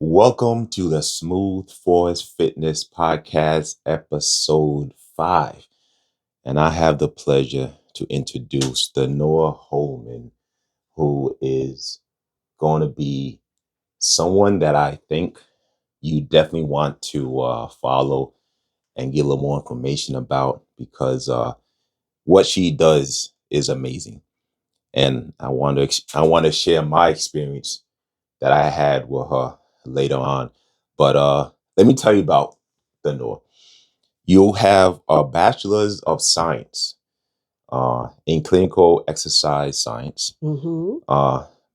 Welcome to the Smooth Forest Fitness Podcast, episode 5. And I have the pleasure to introduce Threnur Holman, who is going to be someone that I think you definitely want to follow and get a little more information about because what she does is amazing. And I want to share my experience that I had with her later on. But let me tell you about Threnur. You have a bachelor's of science in clinical exercise science,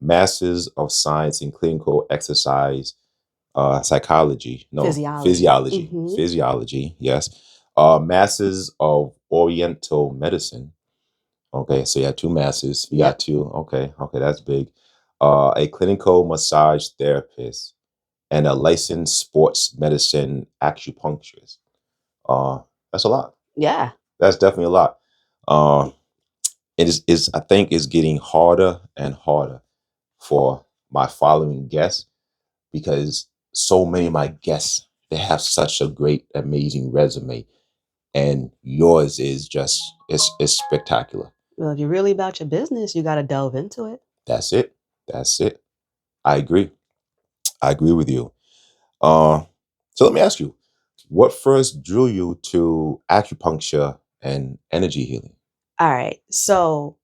master's of science in clinical exercise psychology, physiology, yes. Master's of oriental medicine. Okay, so you have 2 masters. You got 2. Okay, that's big. A clinical massage therapist and a licensed sports medicine acupuncturist. That's a lot. Yeah. That's definitely a lot. It is I think it's getting harder and harder for my following guests because so many of my guests, they have such a great, amazing resume. And yours is just, it's spectacular. Well, if you're really about your business, you got to delve into it. That's it. I agree with you. So let me ask you, what first drew you to acupuncture and energy healing? All right. So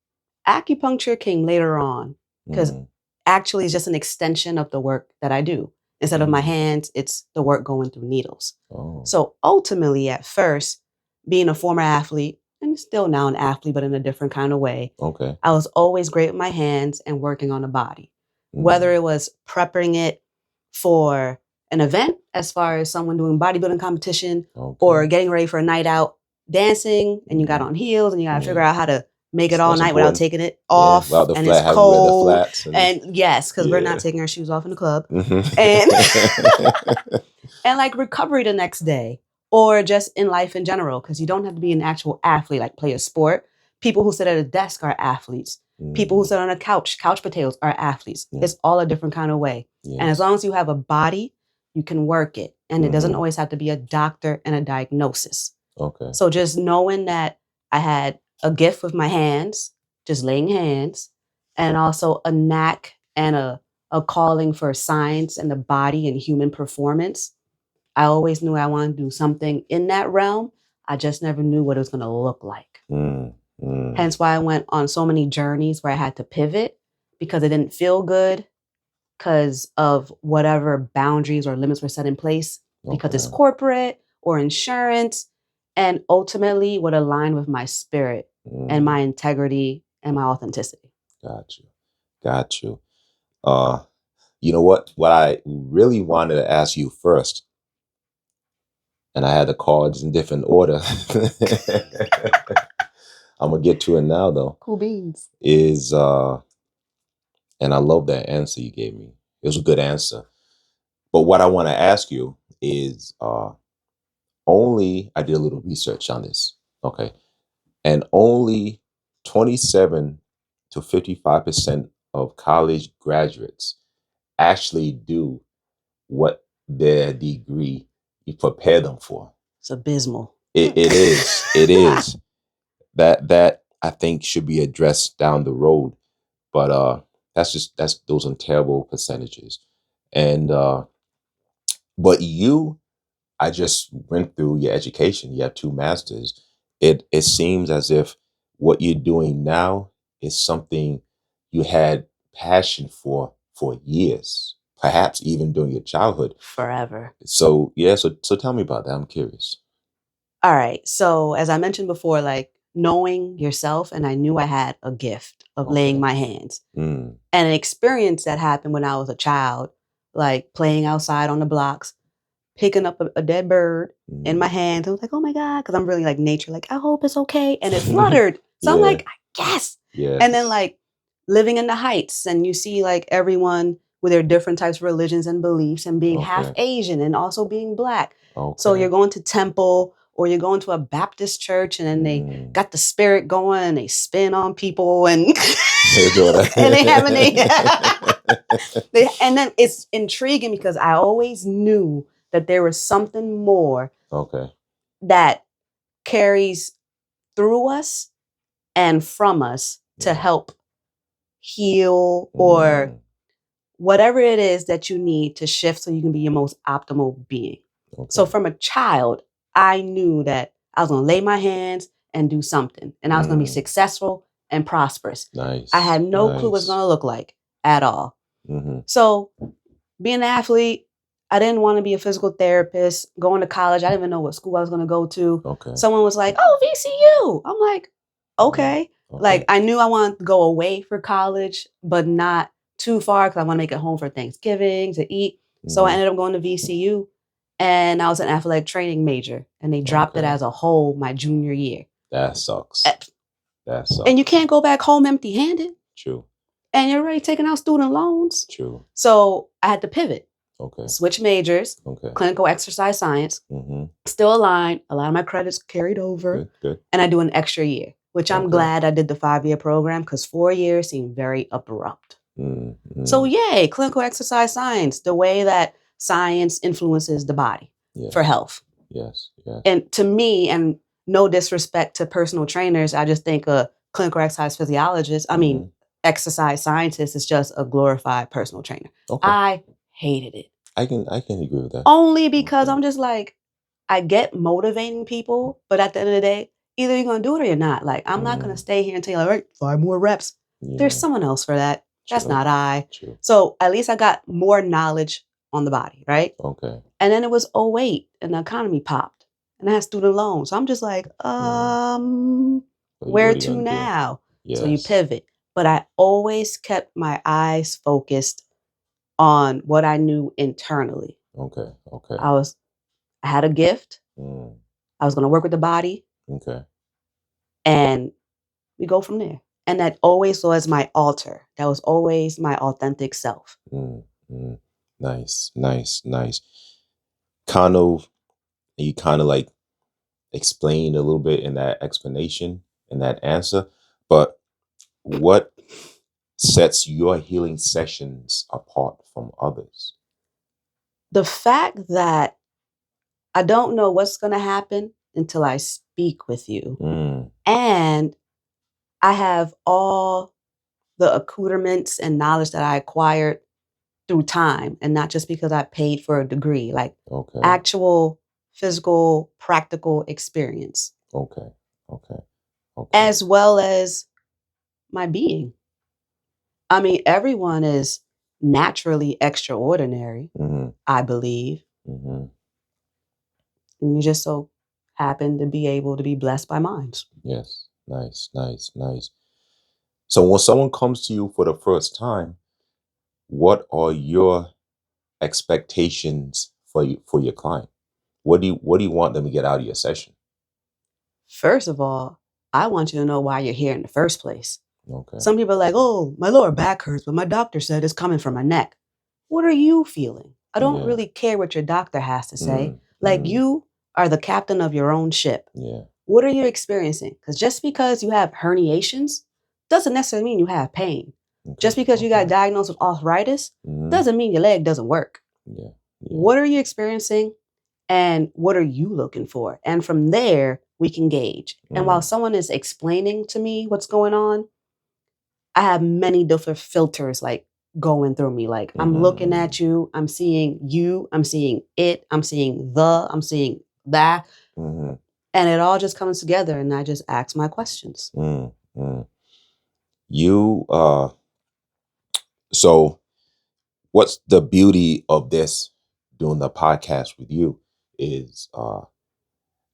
acupuncture came later on because actually it's just an extension of the work that I do. Instead of my hands, it's the work going through needles. Oh. So ultimately, at first, being a former athlete, and still now an athlete, but in a different kind of way, Okay. I was always great with my hands and working on the body. Whether it was prepping it for an event, as far as someone doing bodybuilding competition, or getting ready for a night out dancing, and you got on heels, and you got to figure out how to make it all night without taking it off, and it's cold. And yes, because we're not taking our shoes off in the club. And and like recovery the next day, or just in life in general, because you don't have to be an actual athlete, like play a sport. People who sit at a desk are athletes. People who sit on a couch potatoes, are athletes. It's all a different kind of way. And as long as you have a body, you can work it. And it doesn't always have to be a doctor and a diagnosis. Okay. So just knowing that I had a gift with my hands, just laying hands, and also a knack and a calling for science and the body and human performance, I always knew I wanted to do something in that realm. I just never knew what it was going to look like. Hence why I went on so many journeys where I had to pivot because it didn't feel good because of whatever boundaries or limits were set in place because it's corporate or insurance, and ultimately what aligned with my spirit and my integrity and my authenticity. Got you. You know what I really wanted to ask you first, and I had the cards in different order. I'm gonna get to it now though. Cool beans. Is and I love that answer you gave me. It was a good answer. But what I want to ask you is only, I did a little research on this, okay, and only 27 to 55% of college graduates actually do what their degree you prepare them for. It's abysmal. It is. That I think should be addressed down the road. But those are terrible percentages. And but I just went through your education. You have 2 masters. It seems as if what you're doing now is something you had passion for years, perhaps even during your childhood. Forever. So so tell me about that. I'm curious. All right. So as I mentioned before, like knowing yourself, and I knew I had a gift of laying my hands. And an experience that happened when I was a child, like playing outside on the blocks, picking up a dead bird in my hands. I was like, oh my God, because I'm really like nature, like, I hope it's okay. And it fluttered. So I'm like, yes. And then like living in the heights, and you see like everyone with their different types of religions and beliefs, and being half Asian and also being Black. So you're going to temple, or you're going to a Baptist church, and then they got the spirit going, and they spin on people, and and they having And then it's intriguing because I always knew that there was something more that carries through us and from us to help heal or whatever it is that you need to shift so you can be your most optimal being. So from a child, I knew that I was going to lay my hands and do something, and I was going to be successful and prosperous. Nice. I had no clue what it's going to look like at all. So being an athlete, I didn't want to be a physical therapist. Going to college, I didn't even know what school I was going to go to. Someone was like, "Oh, VCU." I'm like, okay. Like, I knew I wanted to go away for college, but not too far because I want to make it home for Thanksgiving to eat. So I ended up going to VCU, and I was an athletic training major, and they dropped it as a whole my junior year. That sucks. That sucks. And you can't go back home empty-handed. True. And you're already taking out student loans. True. So I had to pivot. Okay. Switch majors. Okay. Clinical exercise science. Still aligned. A lot of my credits carried over. Good. And I do an extra year, which I'm glad I did the 5-year program because 4 years seemed very abrupt. So yay, clinical exercise science, the way that science influences the body for health. Yes. And to me, and no disrespect to personal trainers, I just think a clinical exercise physiologist, exercise scientist is just a glorified personal trainer. I hated it. I can agree with that. Only because I'm just like, I get motivating people, but at the end of the day, either you're going to do it or you're not. Like, I'm not going to stay here and tell you, all right, 5 more reps. Yeah. There's someone else for that. That's not I. True. So at least I got more knowledge on the body, right? Okay. And then it was 2008 and the economy popped and I had student loans. So I'm just like, where to now? Yes. So you pivot. But I always kept my eyes focused on what I knew internally. Okay. I had a gift. I was going to work with the body. Okay. And we go from there. And that always was my altar. That was always my authentic self. Nice. You kind of like explained a little bit in that explanation, in that answer. But what sets your healing sessions apart from others? The fact that I don't know what's going to happen until I speak with you. And I have all the accoutrements and knowledge that I acquired through time and not just because I paid for a degree, like actual physical, practical experience. Okay. As well as my being. I mean, everyone is naturally extraordinary, I believe. And you just so happen to be able to be blessed by minds. Yes. Nice. So when someone comes to you for the first time, what are your expectations for your client? What do you want them to get out of your session? First of all, I want you to know why you're here in the first place. Okay. Some people are like, oh, my lower back hurts, but my doctor said it's coming from my neck. What are you feeling? I don't really care what your doctor has to say. You are the captain of your own ship. Yeah. What are you experiencing? Because just because you have herniations doesn't necessarily mean you have pain. Okay. Just because you got diagnosed with arthritis doesn't mean your leg doesn't work. Yeah. What are you experiencing and what are you looking for? And from there, we can gauge. And while someone is explaining to me what's going on, I have many different filters like going through me. Like I'm looking at you, I'm seeing it, I'm seeing that. And it all just comes together and I just ask my questions. So what's the beauty of this doing the podcast with you is I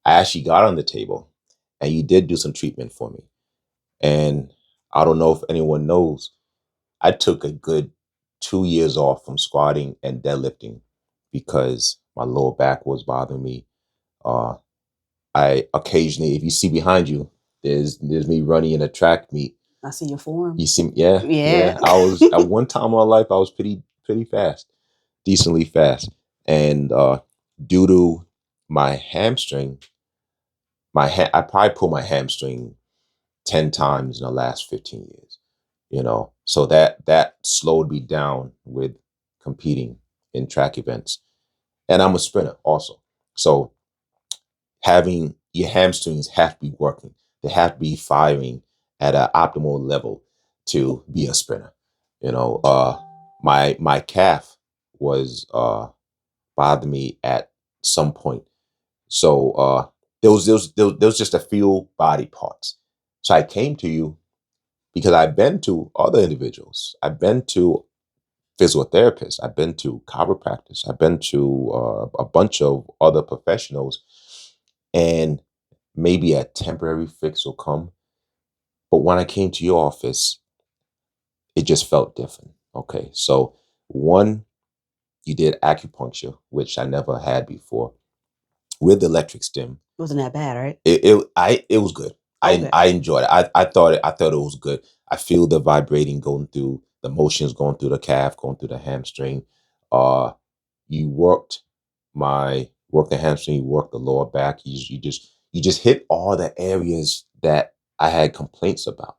actually got on the table and you did do some treatment for me. And I don't know if anyone knows, I took a good 2 years off from squatting and deadlifting because my lower back was bothering me. I occasionally, if you see behind you, there's me running in a track meet. I see your form. You see, yeah. I was at one time in my life, I was pretty fast, decently fast, and due to my hamstring, I probably pulled my hamstring 10 times in the last 15 years. So that slowed me down with competing in track events. And I'm a sprinter also. So having your hamstrings have to be working. They have to be firing at an optimal level to be a sprinter. My calf was bothering me at some point. So there was just a few body parts. So I came to you because I've been to other individuals. I've been to physical therapists. I've been to chiropractors. I've been to a bunch of other professionals, and maybe a temporary fix will come. But when I came to your office, it just felt different. Okay, so one, you did acupuncture, which I never had before, with electric stim. Wasn't that bad, right? It was good. Okay. I enjoyed it. I thought it was good. I feel the vibrating going through the motions, going through the calf, going through the hamstring. You worked the hamstring, you worked the lower back. You just hit all the areas that I had complaints about.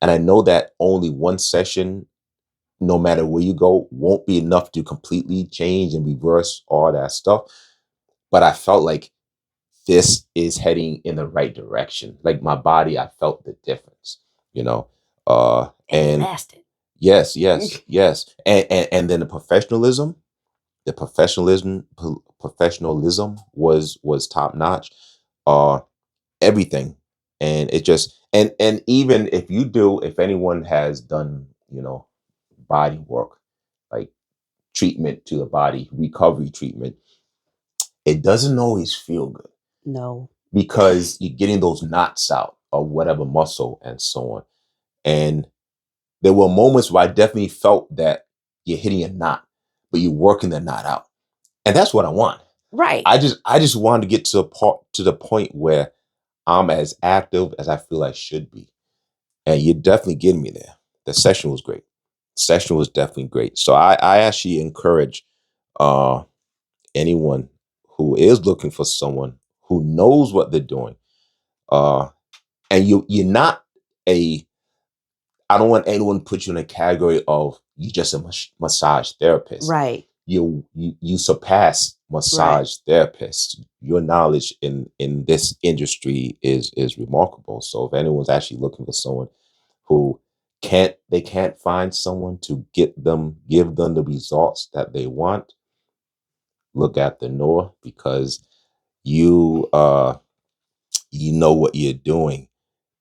And I know that only one session, no matter where you go, won't be enough to completely change and reverse all that stuff. But I felt like this is heading in the right direction. Like my body, I felt the difference, you know. And And lasted. yes, yes. And then the professionalism was top notch. Uh Everything. And it just and even if anyone has done, body work, like treatment to the body, recovery treatment, it doesn't always feel good No. because you're getting those knots out of whatever muscle and so on. And there were moments where I definitely felt that you're hitting a knot, but you're working the knot out. And that's what I want. Right. I just wanted to get to the point where I'm as active as I feel I should be. And you're definitely getting me there. The session was great. Session was definitely great. So I actually encourage uh anyone who is looking for someone who knows what they're doing. And you're not a I don't want anyone to put you in a category of you just a massage therapist. Right. You surpass massage therapists. Your knowledge in this industry is remarkable. So if anyone's actually looking for someone who can't find someone to give them the results that they want, look at the Noah, because you you know what you're doing.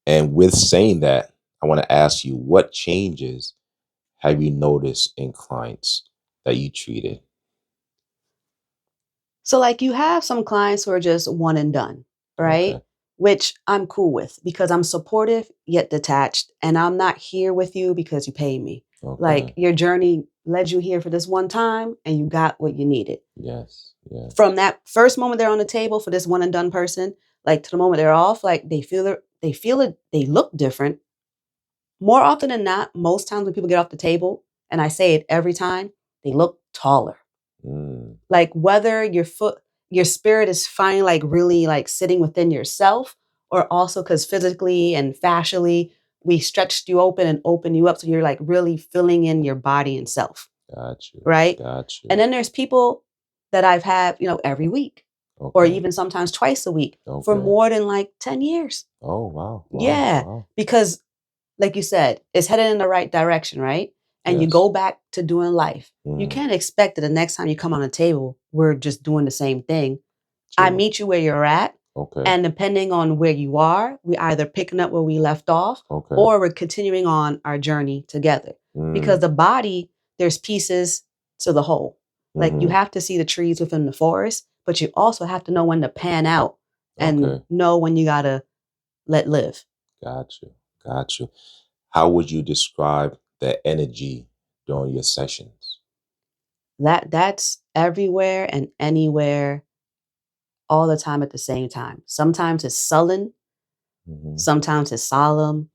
And with saying that, I want to ask you, what changes have you noticed in clients that you treated? So, like, you have some clients who are just one and done, right? Okay. Which I'm cool with because I'm supportive yet detached, and I'm not here with you because you pay me. Like, Okay. your journey led you here for this one time, and you got what you needed. Yes. Yes. From that first moment they're on the table for this one and done person, like to the moment they're off, like they feel it, they look different. More often than not, most times when people get off the table, and I say it every time, they look taller. Like whether your spirit is finally like really like sitting within yourself, or also because physically and fascially we stretched you open and open you up, so you're like really filling in your body and self. Got you. Right. Got you. And then there's people that I've had, every week, or Okay. even sometimes twice a week for Okay. more than like 10 years. Oh, wow. Wow. Yeah. Wow. Because like you said, it's headed in the right direction, right? And you Yes. go back to doing life. You can't expect that the next time you come on a table, we're just doing the same thing. I True. meet you where you're at. Okay. And depending on where you are, we either picking up where we left off, Okay. or we're continuing on our journey together. Because the body, there's pieces to the whole. Like you have to see the trees within the forest, but you also have to know when to pan out and Okay. know when you gotta let live. Got you. Got you. How would you describe the energy during your sessions? That's everywhere and anywhere all the time at the same time. Sometimes it's sullen, sometimes it's solemn,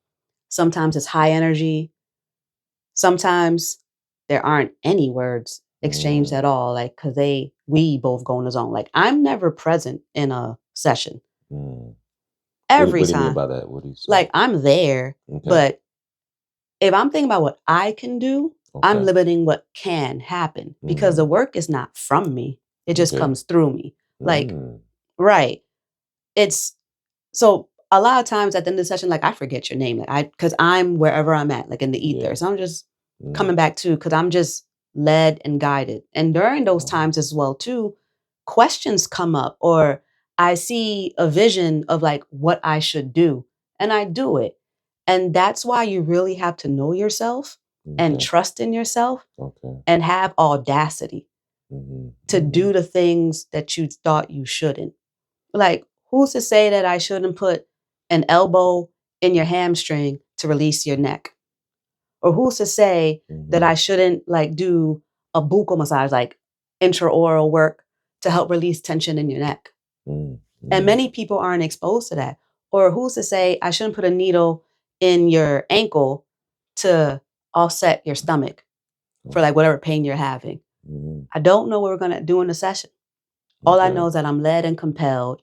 sometimes it's high energy, sometimes there aren't any words exchanged at all, like because we both go in the zone. Like I'm never present in a session. What Every do you mean time. by that? What do you say? Like I'm there, Okay. but if I'm thinking about what I can do, I'm limiting what can happen because the work is not from me. It just comes through me. Like, right. It's so a lot of times at the end of the session, like I forget your name, like because I'm wherever I'm at, like in the ether. So I'm just coming back to because I'm just led and guided. And during those times as well, too, questions come up or I see a vision of like what I should do and I do it. And that's why you really have to know yourself and trust in yourself and have audacity to do the things that you thought you shouldn't. Like, who's to say that I shouldn't put an elbow in your hamstring to release your neck? Or who's to say that I shouldn't like do a buccal massage, like intraoral work to help release tension in your neck? And many people aren't exposed to that. Or who's to say I shouldn't put a needle in your ankle to offset your stomach for like whatever pain you're having? I don't know what we're going to do in the session. All I know is that I'm led and compelled.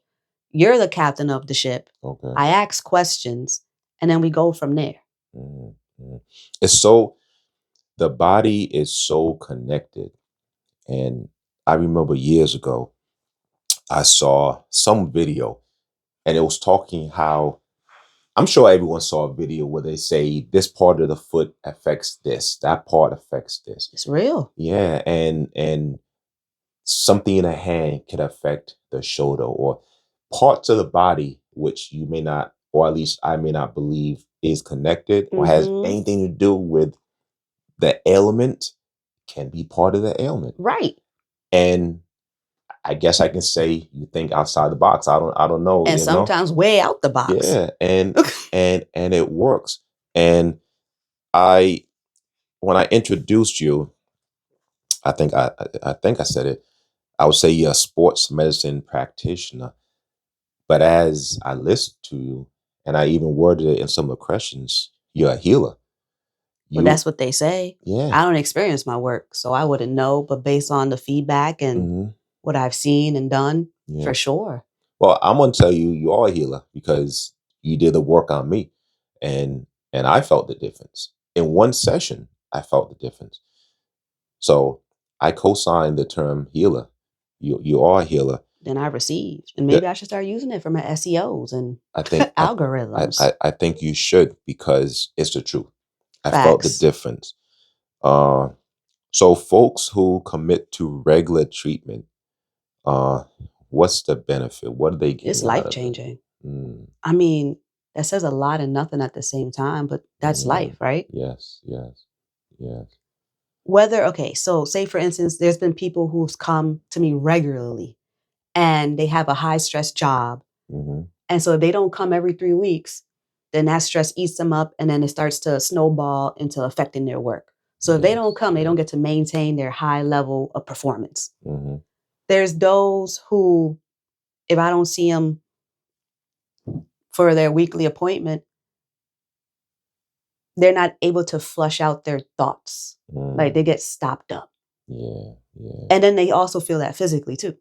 You're the captain of the ship. I ask questions, and then we go from there. It's so, the body is so connected. And I remember years ago, I saw some video and it was talking how, I'm sure everyone saw a video where they say this part of the foot affects this, that part affects this. It's real. Yeah. And something in a hand can affect the shoulder or parts of the body, which you may not, or at least I may not believe is connected or has anything to do with the ailment, can be part of the ailment. Right. And I guess I can say you think outside the box. I don't know. And sometimes way out the box. Yeah. And it works. And when I introduced you, I think I said it, I would say you're a sports medicine practitioner. But as I listened to you, and I even worded it in some of the questions, you're a healer. Well, that's what they say. Yeah. I don't experience my work, so I wouldn't know. But based on the feedback and what I've seen and done, for sure. Well, I'm going to tell you, you are a healer because you did the work on me. And I felt the difference. In one session, I felt the difference. So I co-signed the term healer. You are a healer. Then I received. And maybe I should start using it for my SEOs and algorithms. I think you should, because it's the truth. I felt the difference. So folks who commit to regular treatment, what's the benefit? What do they get? It's life-changing. I mean, that says a lot and nothing at the same time, but that's life, right? Yes. So say for instance, there's been people who've come to me regularly and they have a high stress job. And so if they don't come every 3 weeks, then that stress eats them up and then it starts to snowball into affecting their work. So if they don't come, they don't get to maintain their high level of performance. There's those who, if I don't see them for their weekly appointment, they're not able to flush out their thoughts. Like they get stopped up. And then they also feel that physically too.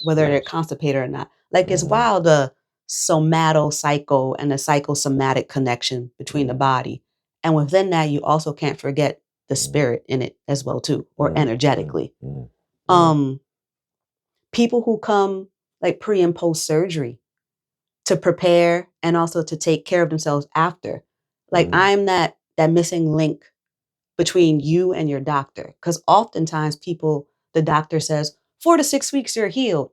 Whether they're constipated or not. Like it's wild, the somato-psycho and the psychosomatic connection between the body. And within that, you also can't forget the spirit in it as well too, or energetically. People who come like pre and post surgery to prepare and also to take care of themselves after. Like I'm that missing link between you and your doctor. Because oftentimes the doctor says, 4 to 6 weeks, you're healed.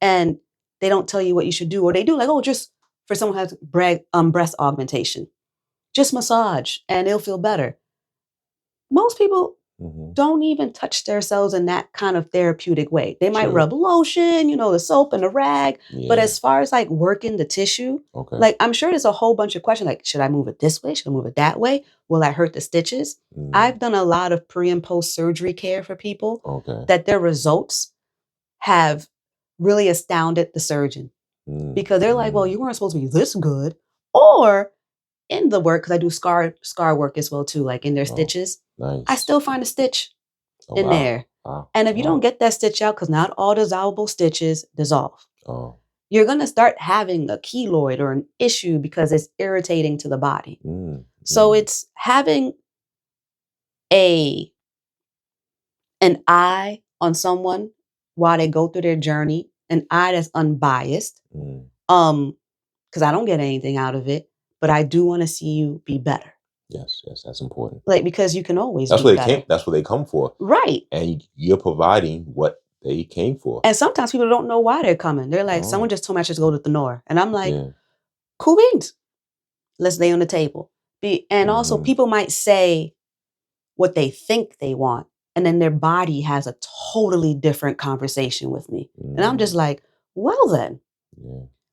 And they don't tell you what you should do. Or they do like, just for someone who has breast augmentation, just massage and it'll feel better. Most people don't even touch themselves in that kind of therapeutic way. They might rub lotion, the soap and the rag. But as far as like working the tissue, like I'm sure there's a whole bunch of questions like, should I move it this way? Should I move it that way? Will I hurt the stitches? I've done a lot of pre and post surgery care for people that their results have really astounded the surgeon because they're like, well, you weren't supposed to be this good. Or in the work, because I do scar work as well too, like in their stitches. Nice. I still find a stitch in there. And if you don't get that stitch out, because not all dissolvable stitches dissolve. you're going to start having a keloid or an issue because it's irritating to the body. So it's having an eye on someone while they go through their journey, an eye that's unbiased. Because I don't get anything out of it, but I do want to see you be better. Yes, that's important. Like, because you can always be better. That's what they come for. Right. And you're providing what they came for. And sometimes people don't know why they're coming. They're like, someone just told me I should go to Threnur. And I'm like, cool beans. Let's lay on the table. And also people might say what they think they want. And then their body has a totally different conversation with me. And I'm just like, well then.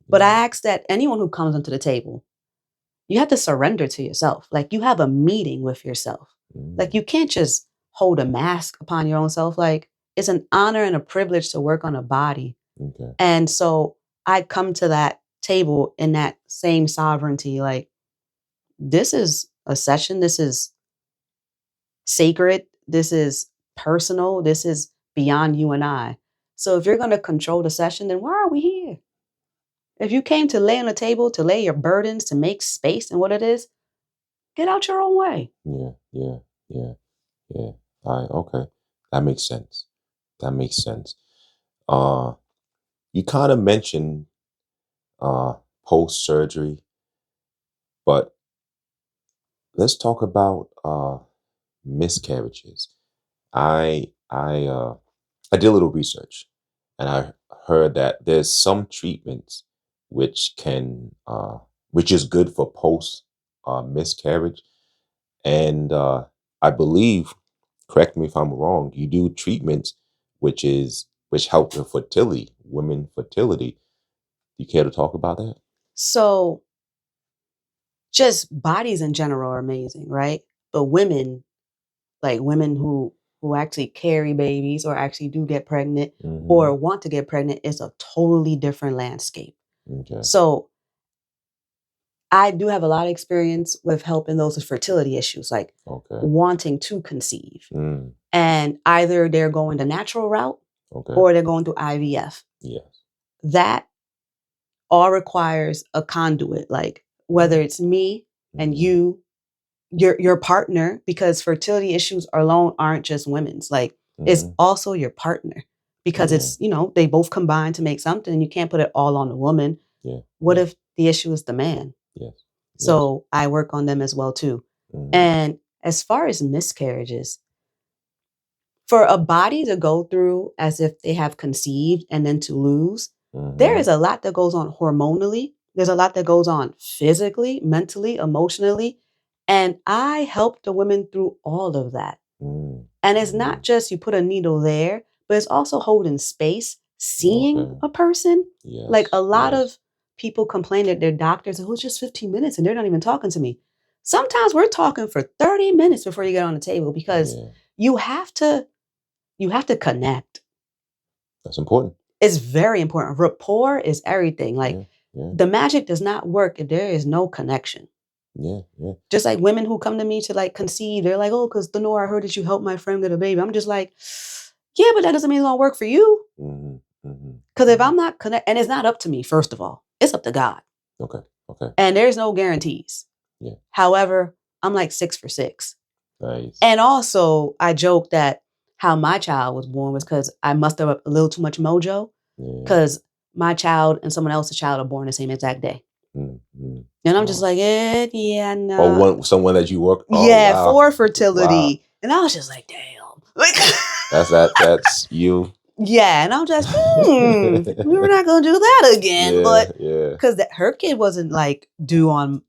But I ask that anyone who comes onto the table, you have to surrender to yourself. Like, you have a meeting with yourself. Like, you can't just hold a mask upon your own self. Like, it's an honor and a privilege to work on a body. And so I come to that table in that same sovereignty. Like, this is a session. This is sacred. This is personal. This is beyond you and I. So if you're going to control the session, then why are we here? If you came to lay on the table, to lay your burdens, to make space and what it is, get out your own way. Yeah. All right, okay. That makes sense. You kind of mentioned post-surgery, but let's talk about miscarriages. I did a little research, and I heard that there's some treatments which is good for post miscarriage, and I believe, correct me if I'm wrong, you do treatments which help with fertility, women fertility. You care to talk about that? So, just bodies in general are amazing, right? But women, like women who actually carry babies or actually do get pregnant or want to get pregnant, is a totally different landscape. So I do have a lot of experience with helping those with fertility issues, like wanting to conceive. And either they're going the natural route or they're going through IVF. That all requires a conduit, like whether it's me and you, your partner, because fertility issues alone aren't just women's. Like, it's also your partner, because it's, they both combine to make something, and you can't put it all on the woman. What if the issue is the man? So I work on them as well too. And as far as miscarriages, for a body to go through as if they have conceived and then to lose, there is a lot that goes on hormonally. There's a lot that goes on physically, mentally, emotionally. And I help the women through all of that. And it's not just you put a needle there, but it's also holding space, seeing a person. Like, a lot of people complain that their doctors, it's just 15 minutes and they're not even talking to me. Sometimes we're talking for 30 minutes before you get on the table, because you have to connect. That's important. It's very important. Rapport is everything. Like, the magic does not work if there is no connection. Just like women who come to me to like conceive, they're like, oh, because Threnur, I heard that you helped my friend get a baby. I'm just like, yeah, but that doesn't mean it's gonna work for you. Because if I'm not and it's not up to me, first of all, it's up to God. Okay. And there's no guarantees. However, I'm like 6 for 6. Nice. And also, I joke that how my child was born was because I mustered up a little too much mojo, because my child and someone else's child are born the same exact day. And I'm just like, no. Or someone that you work. For fertility. Wow. And I was just like, damn. Like, that's you. Yeah, and I'm just, we were not gonna do that again. But because her kid wasn't like due on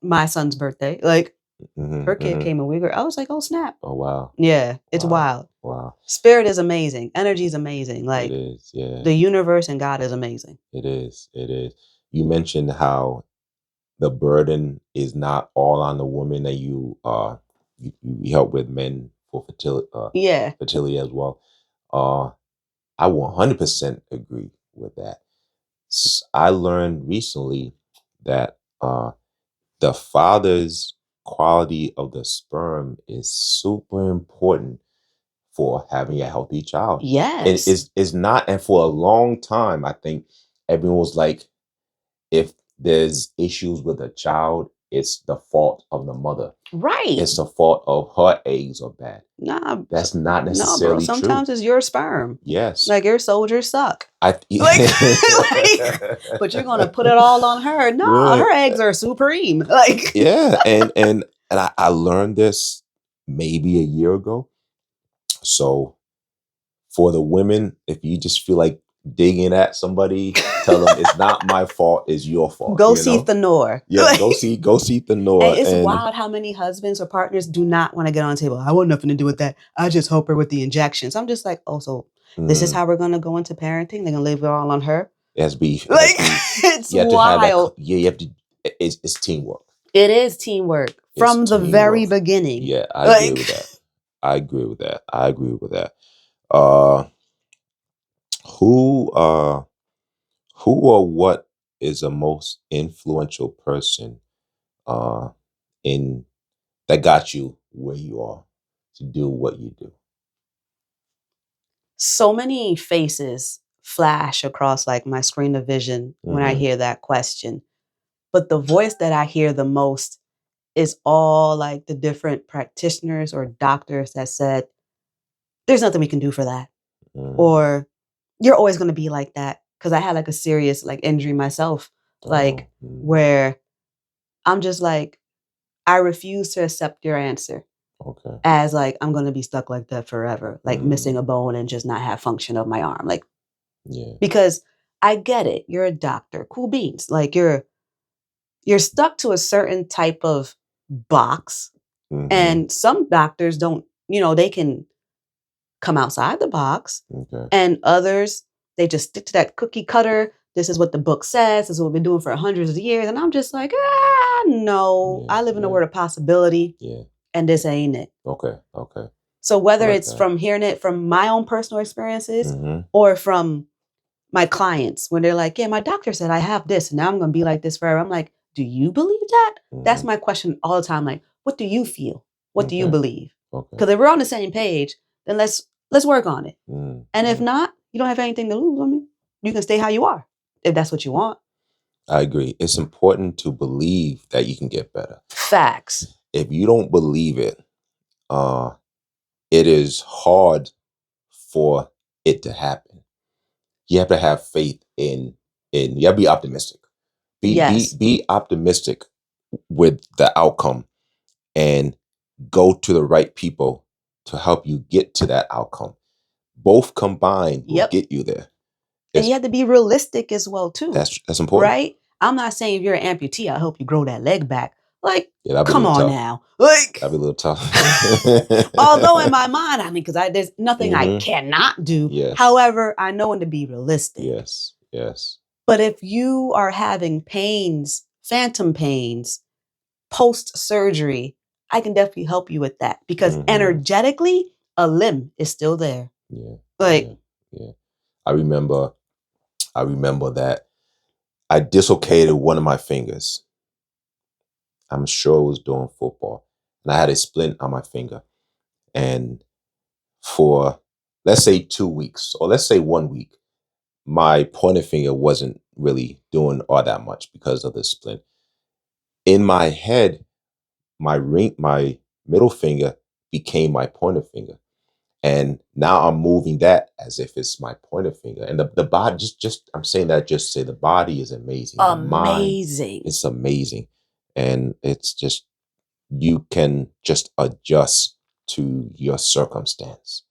my son's birthday. Like, her kid came a week ago. I was like, oh snap. Oh wow. Yeah, it's wild. Wow. Spirit is amazing. Energy is amazing. Like, it is. Yeah. The universe and God is amazing. It is. You mentioned how the burden is not all on the woman, that you help with men for fertility as well. I 100% agree with that. I learned recently that the father's quality of the sperm is super important for having a healthy child. Yes. It's not, and for a long time, I think everyone was like, if there's issues with a child, it's the fault of the mother. Right. It's the fault of her eggs are bad. Nah, that's not no, bro. necessarily Sometimes true. it's your sperm. Yes. Like your soldiers suck. Like, but you're gonna put it all on her. No, Right. her eggs are supreme. Like, yeah, and I learned this maybe a year ago. So for the women, if you just feel like digging at somebody, tell them it's not my fault, it's your fault. Go see Threnur. Yeah, like, go see Threnur. And it's wild how many husbands or partners do not want to get on the table. I want nothing to do with that. I just help her with the injections. I'm just like, oh, so this is how we're gonna go into parenting. They're gonna leave it all on her. It has to be like it's wild. You have to. It's teamwork. It is teamwork from the very beginning. Yeah, I agree with that. I agree with that. Who or what is the most influential person in that got you where you are to do what you do? So many faces flash across like my screen of vision when I hear that question. But the voice that I hear the most is all like the different practitioners or doctors that said, there's nothing we can do for that. Or you're always going to be like that. Because I had like a serious like injury myself, like where I'm just like, I refuse to accept your answer. Okay. As like, I'm going to be stuck like that forever, like missing a bone and just not have function of my arm. Like, because I get it. You're a doctor. Cool beans. Like you're stuck to a certain type of box. And some doctors don't, they can come outside the box. Okay. And others, they just stick to that cookie cutter. This is what the book says. This is what we've been doing for hundreds of years. And I'm just like, no. I live in a world of possibility. Yeah. And this ain't it. Okay. So whether it's from hearing it from my own personal experiences or from my clients, when they're like, yeah, my doctor said I have this, and now I'm going to be like this forever. I'm like, do you believe that? That's my question all the time. Like, what do you feel? What do you believe? Because if we're on the same page, then let's work on it. And if not, you don't have anything to lose. I mean, you can stay how you are if that's what you want. I agree. It's important to believe that you can get better. Facts. If you don't believe it, it is hard for it to happen. You have to have faith in you have to be optimistic. Be optimistic with the outcome and go to the right people to help you get to that outcome. Both combined will get you there. And you have to be realistic as well, too. That's important. Right? I'm not saying if you're an amputee, I'll help you grow that leg back. Like, come on now. Like, that'd be a little tough. Although in my mind, I mean, because there's nothing I cannot do. Yes. However, I know when to be realistic. Yes. But if you are having pains, phantom pains, post-surgery, I can definitely help you with that. Because energetically, a limb is still there. Yeah. Like, yeah. I remember that I dislocated one of my fingers. I'm sure it was doing football. And I had a splint on my finger. And for, let's say 2 weeks, or let's say 1 week, my pointer finger wasn't really doing all that much because of the splint. In my head, my middle finger became my pointer finger. And now I'm moving that as if it's my pointer finger. And the body, I'm saying that just to say the body is amazing. Amazing. It's amazing. And it's just, you can just adjust to your circumstance.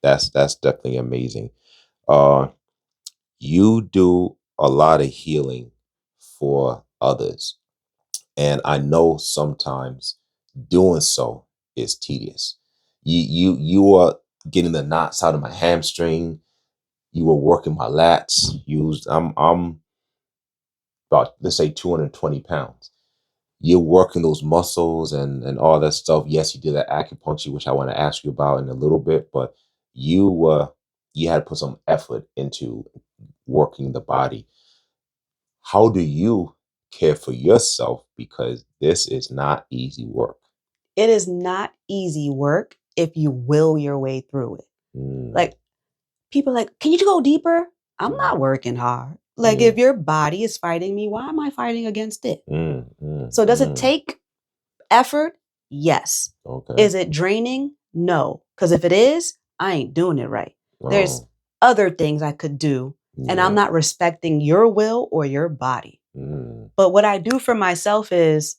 That's definitely amazing. You do a lot of healing for others. And I know sometimes doing so is tedious. You are getting the knots out of my hamstring. You were working my lats. I'm about, let's say, 220 pounds. You're working those muscles and all that stuff. Yes, you did that acupuncture, which I want to ask you about in a little bit, but you had to put some effort into working the body. How do you care for yourself? Because this is not easy work. It is not easy work if you will your way through it. Like, people are like, can you go deeper? I'm not working hard. Like, if your body is fighting me, why am I fighting against it? So does it take effort? Yes. Okay. Is it draining? No. Because if it is, I ain't doing it right. There's other things I could do, and I'm not respecting your will or your body. But what I do for myself is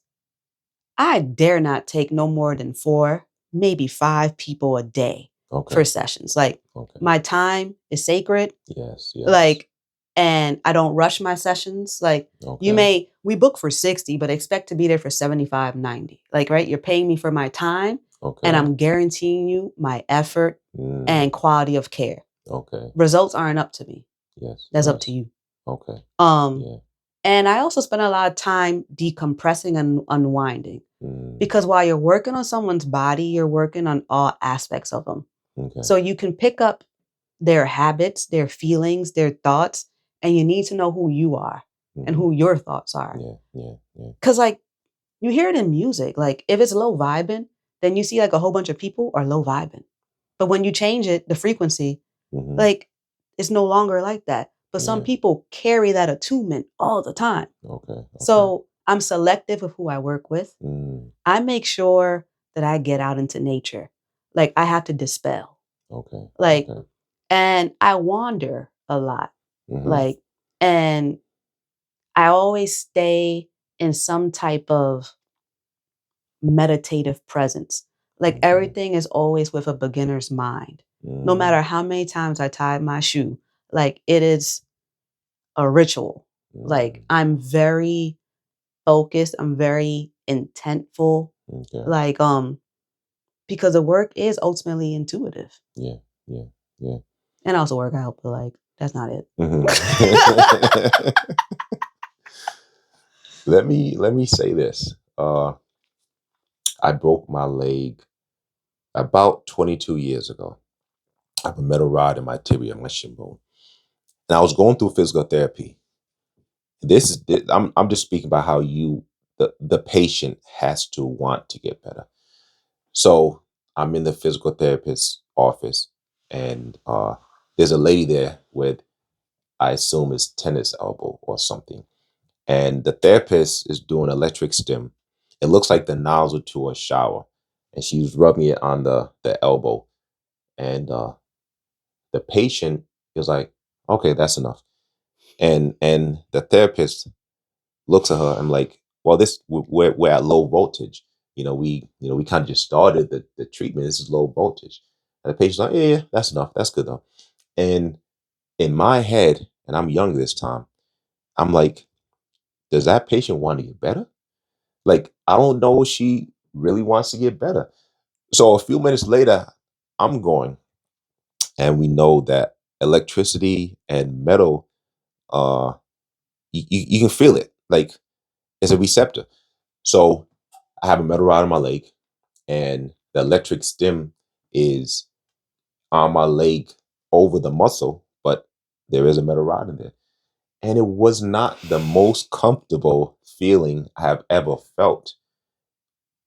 I dare not take no more than 4, maybe 5 people a day for sessions. Like, my time is sacred. Yes. Like, and I don't rush my sessions. Like, we book for 60, but expect to be there for 75, 90. Like, right? You're paying me for my time, and I'm guaranteeing you my effort and quality of care. Results aren't up to me. Yes. That's up to you. Yeah. And I also spend a lot of time decompressing and unwinding. Because while you're working on someone's body, you're working on all aspects of them. So you can pick up their habits, their feelings, their thoughts, and you need to know who you are and who your thoughts are. Because, like, you hear it in music. Like, if it's low vibing, then you see like a whole bunch of people are low vibing. But when you change it, the frequency, like, it's no longer like that. But some people carry that attunement all the time. So I'm selective of who I work with. I make sure that I get out into nature. Like, I have to dispel. Like, and I wander a lot. Like, and I always stay in some type of meditative presence. Like, everything is always with a beginner's mind. No matter how many times I tie my shoe, like, it is a ritual. Like, I'm very focused. I'm very intentful. Like, because the work is ultimately intuitive. Yeah. And also work out, but like, that's not it. Let me say this. I broke my leg about 22 years ago. I have a metal rod in my tibia, my shin bone. And I was going through physical therapy. I'm just speaking about how the patient has to want to get better. So I'm in the physical therapist's office, and there's a lady there with, I assume, is tennis elbow or something. And the therapist is doing electric stim. It looks like the nozzle to a shower. And she's rubbing it on the elbow. And the patient is like, okay, that's enough. And the therapist looks at her and like, well, we're at low voltage. We kind of just started the treatment. This is low voltage. And the patient's like, yeah, that's enough. That's good enough. And in my head, and I'm young this time, I'm like, does that patient want to get better? Like, I don't know if she really wants to get better. So a few minutes later, I'm going, and we know that electricity and metal, you can feel it. Like, it's a receptor. So I have a metal rod on my leg, and the electric stim is on my leg over the muscle, but there is a metal rod in there. And it was not the most comfortable feeling I have ever felt.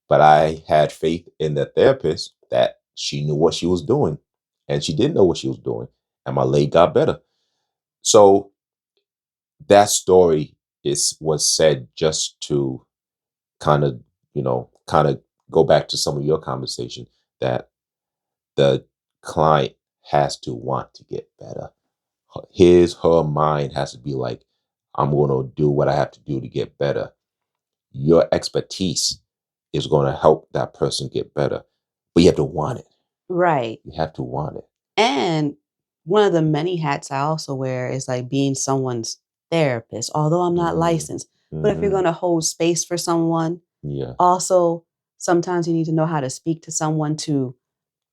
But I had faith in the therapist that she knew what she was doing, and she didn't know what she was doing, and my leg got better. So that story was said just to kind of, go back to some of your conversation, that the client has to want to get better. Her mind has to be like, I'm going to do what I have to do to get better. Your expertise is going to help that person get better, but you have to want it. Right. You have to want it. And one of the many hats I also wear is like being someone's therapist, although I'm not licensed. But if you're going to hold space for someone, also sometimes you need to know how to speak to someone to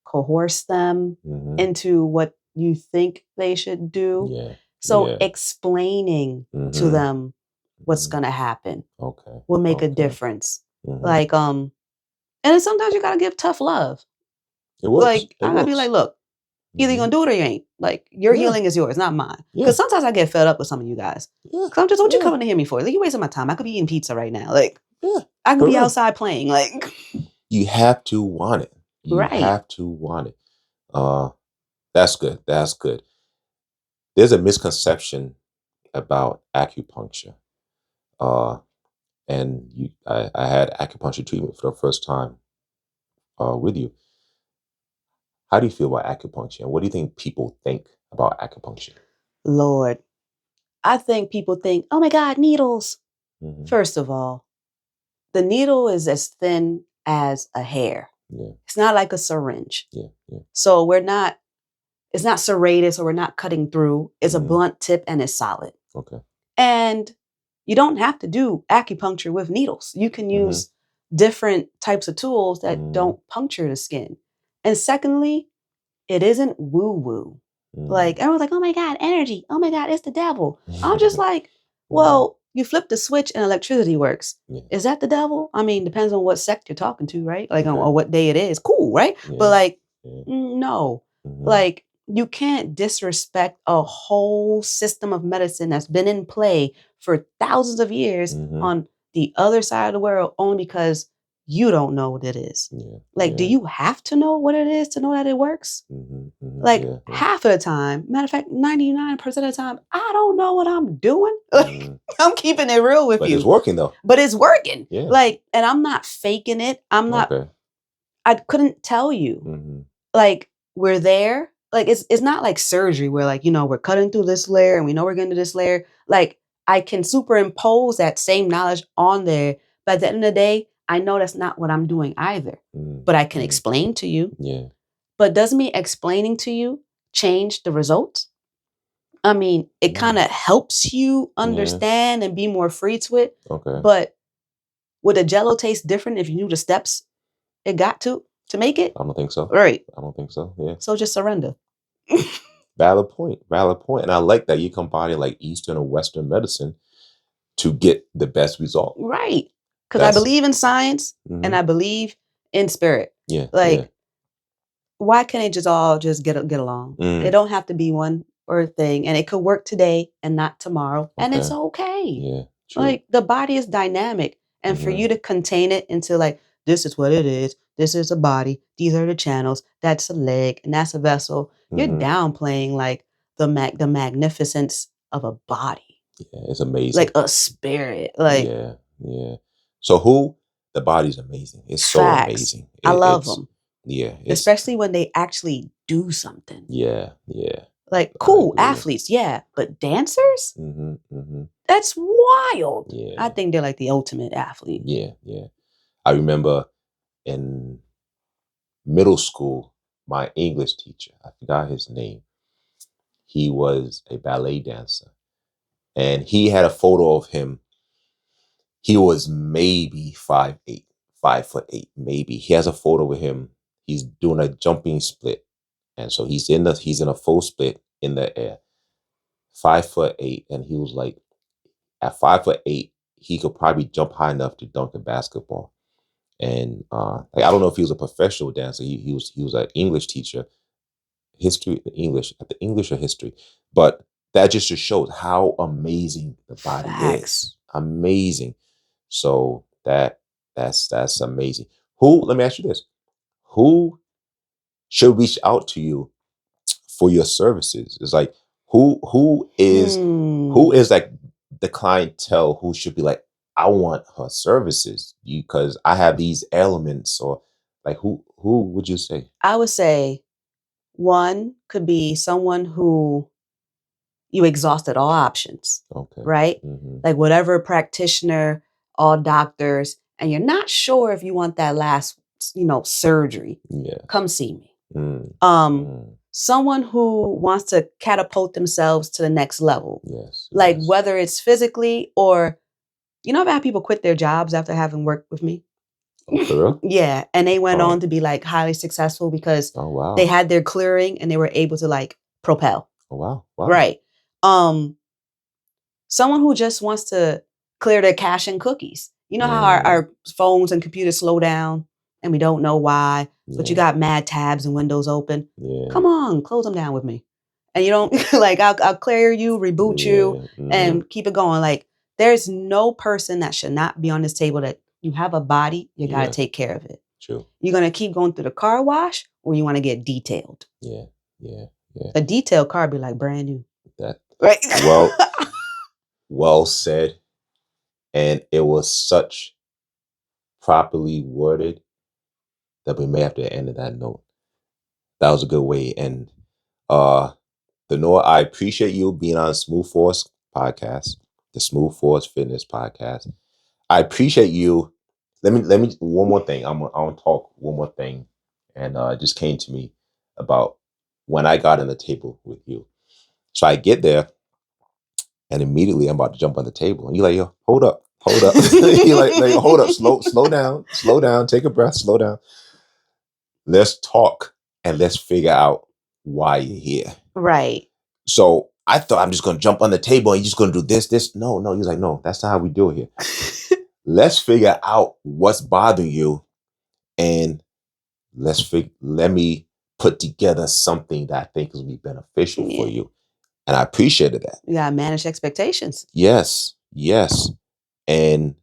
coerce them into what you think they should do. So explaining to them what's going to happen will make a difference. Like, and then sometimes you got to give tough love. It works. Like, I got to be like, look, either you're going to do it or you ain't. Like, your healing is yours, not mine. Because sometimes I get fed up with some of you guys. Because I'm just, what you coming to hear me for? Like, you wasting my time. I could be eating pizza right now. Like, I could be outside playing. Like, you have to want it. You have to want it. That's good. That's good. There's a misconception about acupuncture. And I had acupuncture treatment for the first time with you. How do you feel about acupuncture? And what do you think people think about acupuncture? Lord, I think people think, oh my God, needles. Mm-hmm. First of all, the needle is as thin as a hair. Yeah. It's not like a syringe. Yeah. Yeah. So it's not serrated, so we're not cutting through. It's a Mhm. blunt tip and it's solid. Okay. And you don't have to do acupuncture with needles. You can use different types of tools that don't puncture the skin. And secondly, it isn't woo-woo. Like everyone's like, oh my God, energy. Oh my God, it's the devil. I'm just like, well, you flip the switch and electricity works. Yeah. Is that the devil? I mean, depends on what sect you're talking to, right? Like Okay. on what day it is. Cool, right? Yeah. But like, Yeah. no. Mhm. Like you can't disrespect a whole system of medicine that's been in play for thousands of years on the other side of the world only because you don't know what it is. Yeah. Like, do you have to know what it is to know that it works? Like half of the time, matter of fact, 99% of the time, I don't know what I'm doing. I'm keeping it real with But you. it's working though. But it's working. Yeah. Like, and I'm not faking it. I'm not, I couldn't tell you. Like, we're there. Like, it's not like surgery where like, we're cutting through this layer and we know we're getting to this layer. Like, I can superimpose that same knowledge on there. But at the end of the day, I know that's not what I'm doing either. But I can explain to you. Yeah. But does me explaining to you change the results? I mean, it kind of helps you understand and be more free to it. Okay. But would a Jello taste different if you knew the steps it got to make it? I don't think so. Right. I don't think so. Yeah. So just surrender. Valid point. Valid point. And I like that you combine like Eastern or Western medicine to get the best result. Right. Because I believe in science and I believe in spirit. Yeah. Like, why can't it just all just get along? It don't have to be one or thing. And it could work today and not tomorrow. And it's okay. Yeah. True. Like, the body is dynamic. And for you to contain it into like, this is what it is. This is a body. These are the channels. That's a leg. And that's a vessel. You're downplaying like the magnificence of a body. Yeah, it's amazing. Like a spirit. Like, yeah. So the body's amazing. It's so amazing. I love them. Yeah. Especially when they actually do something. Yeah. Like, cool, athletes, yeah. But dancers? That's wild. Yeah. I think they're like the ultimate athlete. Yeah. I remember in middle school, my English teacher, I forgot his name, he was a ballet dancer. And he had a photo of him. He was maybe 5'8", maybe. He has a photo of him. He's doing a jumping split. And so he's in a full split in the air. 5'8", and he was like, at 5'8", he could probably jump high enough to dunk a basketball. And like, I don't know if he was a professional dancer. He was an English teacher, English or history. But that just shows how amazing the body is. Amazing. So that's amazing. Let me ask you this. Who should reach out to you for your services? It's like, who is like the clientele who should be like, I want her services because I have these elements, or like who would you say? I would say one could be someone who you exhausted all options. Okay. Right? Like whatever practitioner, all doctors, and you're not sure if you want that last, surgery. Yeah. Come see me. Someone who wants to catapult themselves to the next level. Yes. Like whether it's physically or, I've had people quit their jobs after having worked with me. Oh, for real? Yeah. And they went on to be like highly successful because they had their clearing and they were able to like propel. Oh, wow. Right. Someone who just wants to clear their cache and cookies. You know how our phones and computers slow down and we don't know why, but you got mad tabs and windows open. Yeah. Come on, close them down with me. And you don't like, I'll clear you, reboot you, and keep it going. Like, there's no person that should not be on this table that you have a body, you got to take care of it. True. You're going to keep going through the car wash or you want to get detailed. Yeah. A detailed car be like brand new. That right. Well, well said, and it was such properly worded that we may have to end that note. That was a good way. And Threnur, I appreciate you being on Smooth Force podcast, the Smooth Force Fitness podcast. I appreciate you. Let me one more thing. I want to talk one more thing, and it just came to me about when I got on the table with you. So I get there, and immediately I'm about to jump on the table, and you're like, "Yo, hold up." You're like, hold up, slow down, take a breath, slow down. Let's talk and let's figure out why you're here. Right. So I thought I'm just going to jump on the table and you're just going to do this. No. He's like, no, that's not how we do it here. Let's figure out what's bothering you, and let me put together something that I think is going to be beneficial for you. And I appreciated that. You gotta manage expectations. Yes. And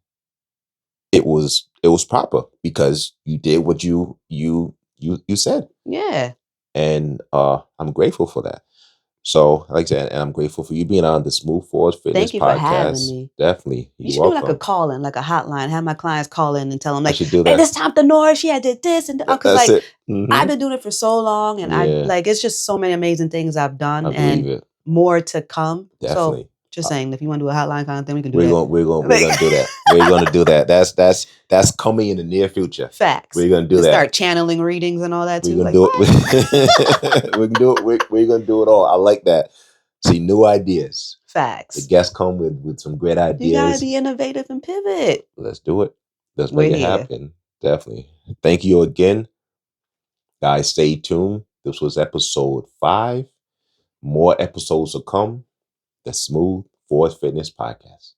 it was proper because you did what you said. Yeah. And I'm grateful for that. So, like I said, and I'm grateful for you being on the Smooth Force Fitness Thank you podcast. for having me. Definitely. You should do like a call-in, like a hotline. Have my clients call in and tell them, like, I should do that. Hey, this time Threnur, she had did this, and because like I've been doing it for so long, and I like it's just so many amazing things I've done, and more to come. Definitely. So just saying, if you want to do a hotline kind of thing, we can do that. We're gonna do that. We're gonna do that. That's coming in the near future. Facts. We're gonna do that. Start channeling readings and all that too. We're gonna do it. We can do it. We're gonna do it all. I like that. See, new ideas. Facts. The guests come with some great ideas. You gotta be innovative and pivot. Let's do it. Let's make it happen. Definitely. Thank you again. Guys, stay tuned. This was episode 5. More episodes will come. The Smooth Force Fitness Podcast.